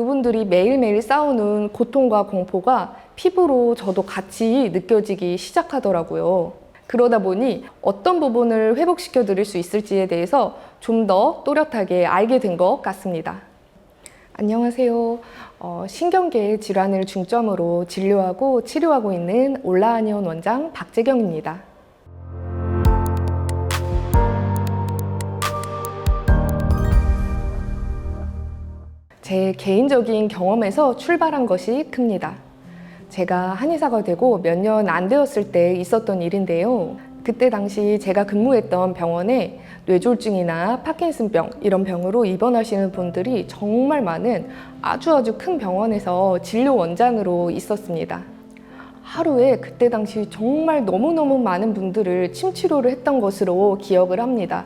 그분들이 매일매일 싸우는 고통과 공포가 피부로 저도 같이 느껴지기 시작하더라고요. 그러다 보니 어떤 부분을 회복시켜 드릴 수 있을지에 대해서 좀 더 또렷하게 알게 된 것 같습니다. 안녕하세요. 신경계 질환을 중점으로 진료하고 치료하고 있는 올라아니온 원장 박재경입니다. 제 개인적인 경험에서 출발한 것이 큽니다. 제가 한의사가 되고 몇 년 안 되었을 때 있었던 일인데요. 그때 당시 제가 근무했던 병원에 뇌졸중이나 파킨슨병 이런 병으로 입원하시는 분들이 정말 많은 아주 큰 병원에서 진료 원장으로 있었습니다. 하루에 그때 당시 정말 너무너무 많은 분들을 침치료를 했던 것으로 기억을 합니다.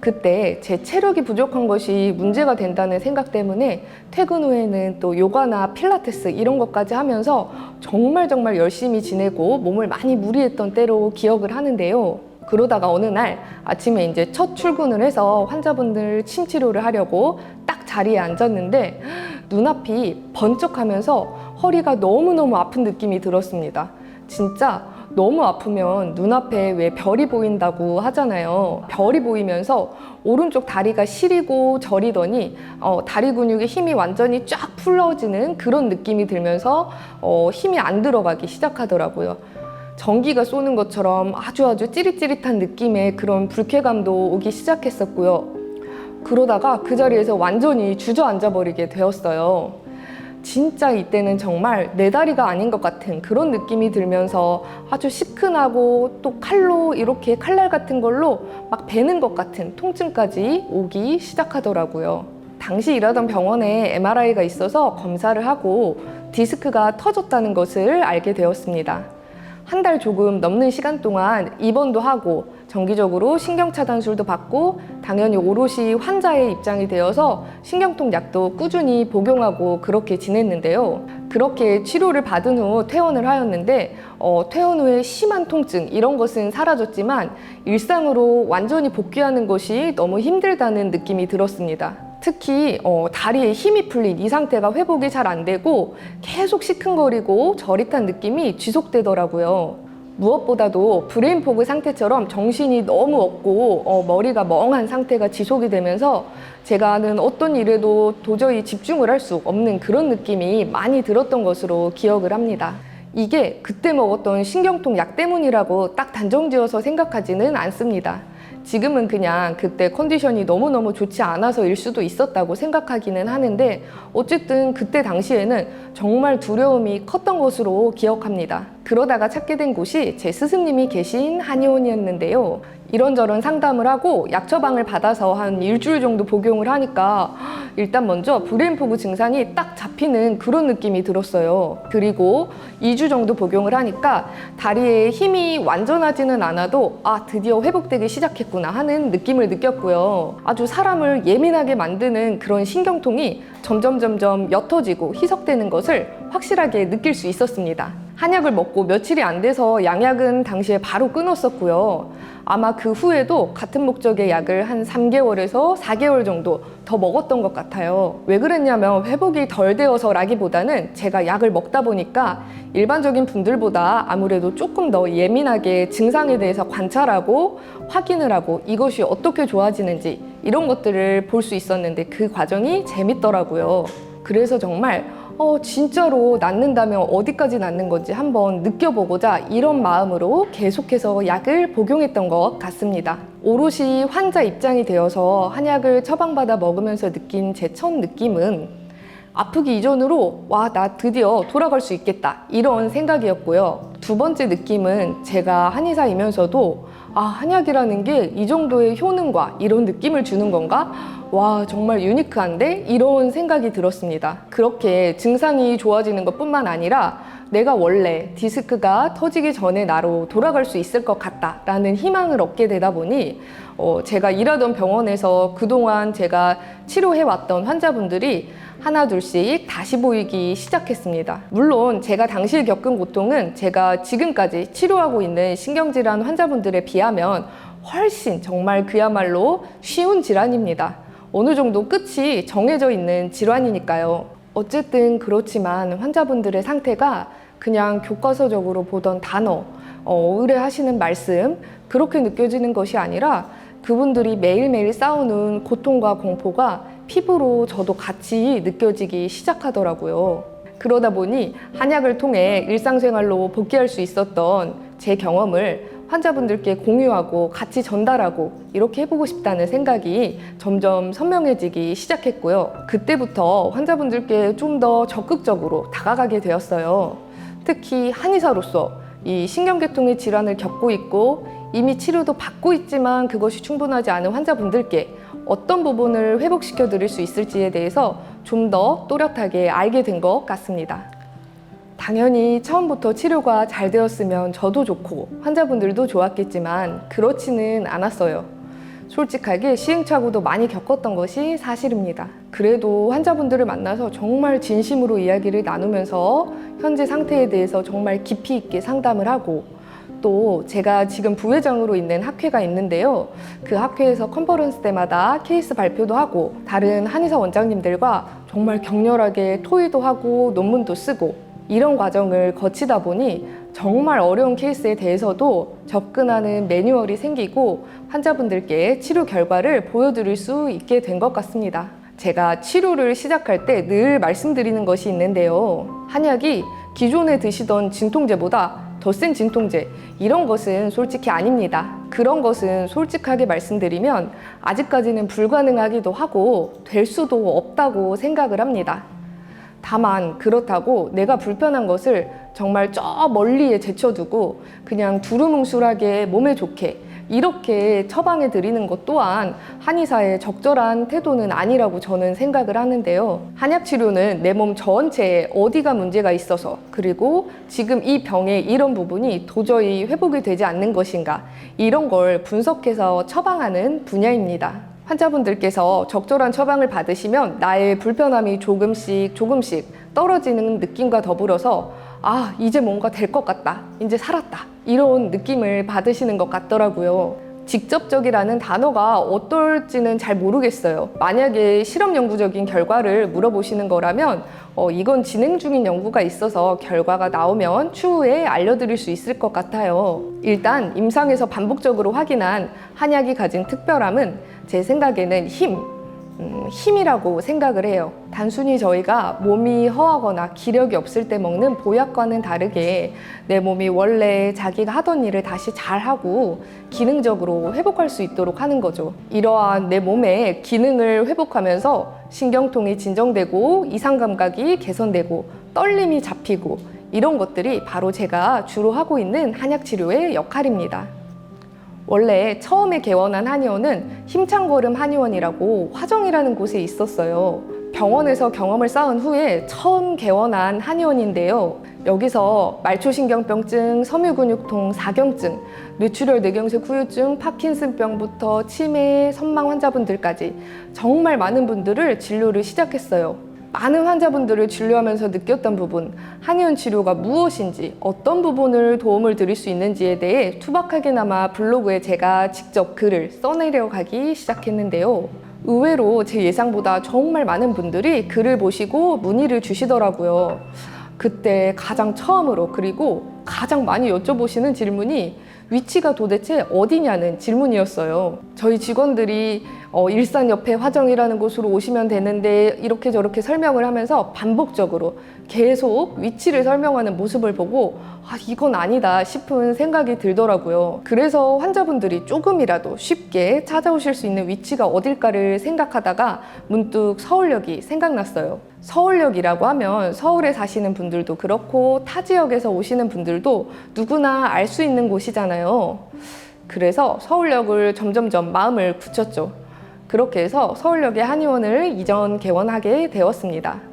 그때 제 체력이 부족한 것이 문제가 된다는 생각 때문에 퇴근 후에는 또 요가나 필라테스 이런 것까지 하면서 정말 열심히 지내고 몸을 많이 무리했던 때로 기억을 하는데요. 그러다가 어느 날 아침에 이제 첫 출근을 해서 환자분들 침치료를 하려고 딱 자리에 앉았는데 눈앞이 번쩍하면서 허리가 너무너무 아픈 느낌이 들었습니다. 진짜 너무 아프면 눈앞에 왜 별이 보인다고 하잖아요. 별이 보이면서 오른쪽 다리가 시리고 저리더니 다리 근육에 힘이 완전히 쫙 풀어지는 그런 느낌이 들면서 힘이 안 들어가기 시작하더라고요. 전기가 쏘는 것처럼 아주 찌릿찌릿한 느낌의 그런 불쾌감도 오기 시작했었고요. 그러다가 그 자리에서 완전히 주저앉아 버리게 되었어요. 진짜 이때는 정말 내 다리가 아닌 것 같은 그런 느낌이 들면서 아주 시큰하고 또 칼로 이렇게 칼날 같은 걸로 막 베는 것 같은 통증까지 오기 시작하더라고요. 당시 일하던 병원에 MRI가 있어서 검사를 하고 디스크가 터졌다는 것을 알게 되었습니다. 한 달 조금 넘는 시간 동안 입원도 하고 정기적으로 신경차단술도 받고 당연히 오롯이 환자의 입장이 되어서 신경통 약도 꾸준히 복용하고 그렇게 지냈는데요. 그렇게 치료를 받은 후 퇴원을 하였는데 퇴원 후에 심한 통증 이런 것은 사라졌지만 일상으로 완전히 복귀하는 것이 너무 힘들다는 느낌이 들었습니다. 특히 다리에 힘이 풀린 이 상태가 회복이 잘 안 되고 계속 시큰거리고 저릿한 느낌이 지속되더라고요. 무엇보다도 브레인포그 상태처럼 정신이 너무 없고 머리가 멍한 상태가 지속이 되면서 제가 하는 어떤 일에도 도저히 집중을 할 수 없는 그런 느낌이 많이 들었던 것으로 기억을 합니다. 이게 그때 먹었던 신경통 약 때문이라고 딱 단정지어서 생각하지는 않습니다. 지금은 그냥 그때 컨디션이 너무너무 좋지 않아서일 수도 있었다고 생각하기는 하는데 어쨌든 그때 당시에는 정말 두려움이 컸던 것으로 기억합니다. 그러다가 찾게 된 곳이 제 스승님이 계신 한의원이었는데요. 이런저런 상담을 하고 약 처방을 받아서 한 일주일 정도 복용을 하니까 일단 먼저 브레인포그 증상이 딱 잡히는 그런 느낌이 들었어요. 그리고 2주 정도 복용을 하니까 다리에 힘이 완전하지는 않아도 드디어 회복되기 시작했구나 하는 느낌을 느꼈고요. 아주 사람을 예민하게 만드는 그런 신경통이 점점 옅어지고 희석되는 것을 확실하게 느낄 수 있었습니다. 한약을 먹고 며칠이 안 돼서 양약은 당시에 바로 끊었었고요. 아마 그 후에도 같은 목적의 약을 한 3개월에서 4개월 정도 더 먹었던 것 같아요. 왜 그랬냐면 회복이 덜 되어서라기보다는 제가 약을 먹다 보니까 일반적인 분들보다 아무래도 조금 더 예민하게 증상에 대해서 관찰하고 확인을 하고 이것이 어떻게 좋아지는지 이런 것들을 볼 수 있었는데 그 과정이 재밌더라고요. 그래서 정말 진짜로 낫는다면 어디까지 낫는 건지 한번 느껴보고자 이런 마음으로 계속해서 약을 복용했던 것 같습니다. 오롯이 환자 입장이 되어서 한약을 처방받아 먹으면서 느낀 제 첫 느낌은 아프기 이전으로 나 드디어 돌아갈 수 있겠다 이런 생각이었고요. 두 번째 느낌은 제가 한의사이면서도 한약이라는 게 이 정도의 효능과 이런 느낌을 주는 건가? 정말 유니크한데? 이런 생각이 들었습니다. 그렇게 증상이 좋아지는 것뿐만 아니라 내가 원래 디스크가 터지기 전에 나로 돌아갈 수 있을 것 같다라는 희망을 얻게 되다 보니 제가 일하던 병원에서 그동안 제가 치료해왔던 환자분들이 하나 둘씩 다시 보이기 시작했습니다. 물론 제가 당시에 겪은 고통은 제가 지금까지 치료하고 있는 신경질환 환자분들에 비하면 훨씬 정말 그야말로 쉬운 질환입니다. 어느 정도 끝이 정해져 있는 질환이니까요. 어쨌든 그렇지만 환자분들의 상태가 그냥 교과서적으로 보던 단어, 의뢰하시는 말씀, 그렇게 느껴지는 것이 아니라 그분들이 매일매일 싸우는 고통과 공포가 피부로 저도 같이 느껴지기 시작하더라고요. 그러다 보니 한약을 통해 일상생활로 복귀할 수 있었던 제 경험을 환자분들께 공유하고 같이 전달하고 이렇게 해보고 싶다는 생각이 점점 선명해지기 시작했고요. 그때부터 환자분들께 좀 더 적극적으로 다가가게 되었어요. 특히 한의사로서 이 신경계통의 질환을 겪고 있고 이미 치료도 받고 있지만 그것이 충분하지 않은 환자분들께 어떤 부분을 회복시켜 드릴 수 있을지에 대해서 좀 더 또렷하게 알게 된 것 같습니다. 당연히 처음부터 치료가 잘 되었으면 저도 좋고 환자분들도 좋았겠지만 그렇지는 않았어요. 솔직하게 시행착오도 많이 겪었던 것이 사실입니다. 그래도 환자분들을 만나서 정말 진심으로 이야기를 나누면서 현재 상태에 대해서 정말 깊이 있게 상담을 하고, 또 제가 지금 부회장으로 있는 학회가 있는데요. 그 학회에서 컨퍼런스 때마다 케이스 발표도 하고 다른 한의사 원장님들과 정말 격렬하게 토의도 하고 논문도 쓰고, 이런 과정을 거치다 보니 정말 어려운 케이스에 대해서도 접근하는 매뉴얼이 생기고 환자분들께 치료 결과를 보여드릴 수 있게 된 것 같습니다. 제가 치료를 시작할 때 늘 말씀드리는 것이 있는데요. 한약이 기존에 드시던 진통제보다 더 센 진통제, 이런 것은 솔직히 아닙니다. 그런 것은 솔직하게 말씀드리면 아직까지는 불가능하기도 하고 될 수도 없다고 생각을 합니다. 다만 그렇다고 내가 불편한 것을 정말 저 멀리에 제쳐두고 그냥 두루뭉술하게 몸에 좋게 이렇게 처방해 드리는 것 또한 한의사의 적절한 태도는 아니라고 저는 생각을 하는데요. 한약 치료는 내 몸 전체에 어디가 문제가 있어서, 그리고 지금 이 병의 이런 부분이 도저히 회복이 되지 않는 것인가, 이런 걸 분석해서 처방하는 분야입니다. 환자분들께서 적절한 처방을 받으시면 나의 불편함이 조금씩 떨어지는 느낌과 더불어서 아, 이제 뭔가 될 것 같다, 이제 살았다, 이런 느낌을 받으시는 것 같더라고요. 직접적이라는 단어가 어떨지는 잘 모르겠어요. 만약에 실험 연구적인 결과를 물어보시는 거라면 이건 진행 중인 연구가 있어서 결과가 나오면 추후에 알려드릴 수 있을 것 같아요. 일단 임상에서 반복적으로 확인한 한약이 가진 특별함은 제 생각에는 힘이라고 생각을 해요. 단순히 저희가 몸이 허하거나 기력이 없을 때 먹는 보약과는 다르게 내 몸이 원래 자기가 하던 일을 다시 잘하고 기능적으로 회복할 수 있도록 하는 거죠. 이러한 내 몸의 기능을 회복하면서 신경통이 진정되고 이상감각이 개선되고 떨림이 잡히고, 이런 것들이 바로 제가 주로 하고 있는 한약치료의 역할입니다. 원래 처음에 개원한 한의원은 힘창걸음 한의원이라고 화정이라는 곳에 있었어요. 병원에서 경험을 쌓은 후에 처음 개원한 한의원인데요. 여기서 말초신경병증, 섬유근육통, 사경증, 뇌출혈 뇌경색 후유증, 파킨슨병부터 치매, 선망 환자분들까지 정말 많은 분들을 진료를 시작했어요. 많은 환자분들을 진료하면서 느꼈던 부분, 한의원 치료가 무엇인지, 어떤 부분을 도움을 드릴 수 있는지에 대해 투박하게나마 블로그에 제가 직접 글을 써내려가기 시작했는데요. 의외로 제 예상보다 정말 많은 분들이 글을 보시고 문의를 주시더라고요. 그때 가장 처음으로, 그리고 가장 많이 여쭤보시는 질문이 위치가 도대체 어디냐는 질문이었어요. 저희 직원들이 일산 옆에 화정이라는 곳으로 오시면 되는데 이렇게 저렇게 설명을 하면서 반복적으로 계속 위치를 설명하는 모습을 보고 아, 이건 아니다 싶은 생각이 들더라고요. 그래서 환자분들이 조금이라도 쉽게 찾아오실 수 있는 위치가 어딜까를 생각하다가 문득 서울역이 생각났어요. 서울역이라고 하면 서울에 사시는 분들도 그렇고 타 지역에서 오시는 분들도 누구나 알 수 있는 곳이잖아요. 그래서 서울역을 점점점 마음을 굳혔죠. 그렇게 해서 서울역에 한의원을 이전 개원하게 되었습니다.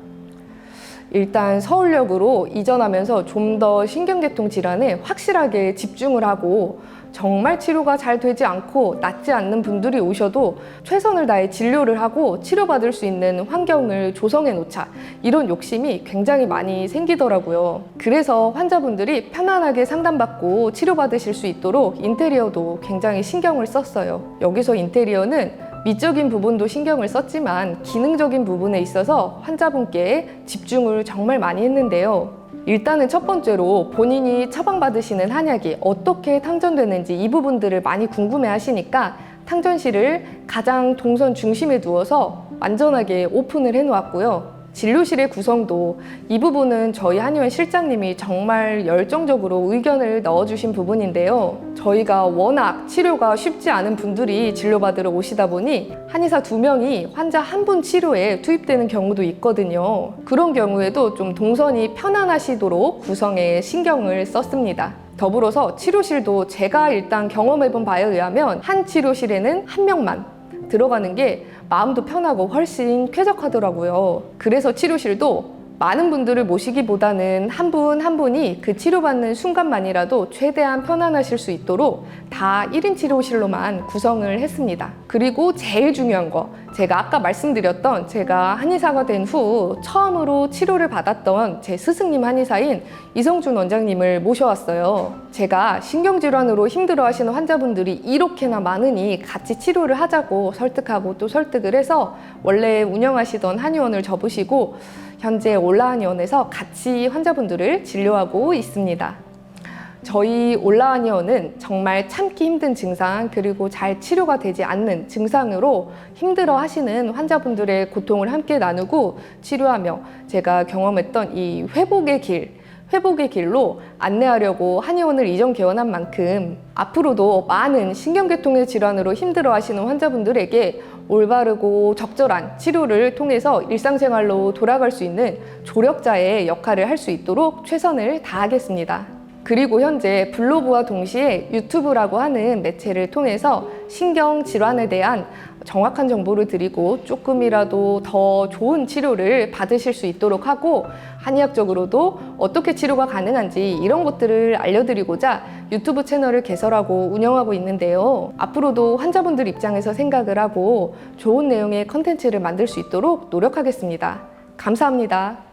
일단 서울역으로 이전하면서 좀 더 신경계통 질환에 확실하게 집중을 하고 정말 치료가 잘 되지 않고 낫지 않는 분들이 오셔도 최선을 다해 진료를 하고 치료받을 수 있는 환경을 조성해 놓자, 이런 욕심이 굉장히 많이 생기더라고요. 그래서 환자분들이 편안하게 상담받고 치료받으실 수 있도록 인테리어도 굉장히 신경을 썼어요. 여기서 인테리어는 미적인 부분도 신경을 썼지만 기능적인 부분에 있어서 환자분께 집중을 정말 많이 했는데요. 일단은 첫 번째로 본인이 처방받으시는 한약이 어떻게 탕전되는지 이 부분들을 많이 궁금해 하시니까 탕전실을 가장 동선 중심에 두어서 완전하게 오픈을 해놓았고요. 진료실의 구성도 이 부분은 저희 한의원 실장님이 정말 열정적으로 의견을 넣어주신 부분인데요. 저희가 워낙 치료가 쉽지 않은 분들이 진료받으러 오시다 보니 한의사 2명이 환자 1분 치료에 투입되는 경우도 있거든요. 그런 경우에도 좀 동선이 편안하시도록 구성에 신경을 썼습니다. 더불어서 치료실도 제가 일단 경험해본 바에 의하면 한 치료실에는 1명만 들어가는 게 마음도 편하고 훨씬 쾌적하더라고요. 그래서 치료실도 많은 분들을 모시기보다는 한 분 한 분이 그 치료받는 순간만이라도 최대한 편안하실 수 있도록 다 1인 치료실로만 구성을 했습니다. 그리고 제일 중요한 거, 제가 아까 말씀드렸던 제가 한의사가 된 후 처음으로 치료를 받았던 제 스승님 한의사인 이성준 원장님을 모셔왔어요. 제가 신경질환으로 힘들어하시는 환자분들이 이렇게나 많으니 같이 치료를 하자고 설득하고 또 설득을 해서 원래 운영하시던 한의원을 접으시고 현재 올라한의원에서 같이 환자분들을 진료하고 있습니다. 저희 올라한의원은 정말 참기 힘든 증상 그리고 잘 치료가 되지 않는 증상으로 힘들어 하시는 환자분들의 고통을 함께 나누고 치료하며 제가 경험했던 이 회복의 길로 안내하려고 한의원을 이전 개원한 만큼 앞으로도 많은 신경계통의 질환으로 힘들어 하시는 환자분들에게 올바르고 적절한 치료를 통해서 일상생활로 돌아갈 수 있는 조력자의 역할을 할 수 있도록 최선을 다하겠습니다. 그리고 현재 블로그와 동시에 유튜브라고 하는 매체를 통해서 신경질환에 대한 정확한 정보를 드리고 조금이라도 더 좋은 치료를 받으실 수 있도록 하고 한의학적으로도 어떻게 치료가 가능한지 이런 것들을 알려드리고자 유튜브 채널을 개설하고 운영하고 있는데요. 앞으로도 환자분들 입장에서 생각을 하고 좋은 내용의 컨텐츠를 만들 수 있도록 노력하겠습니다. 감사합니다.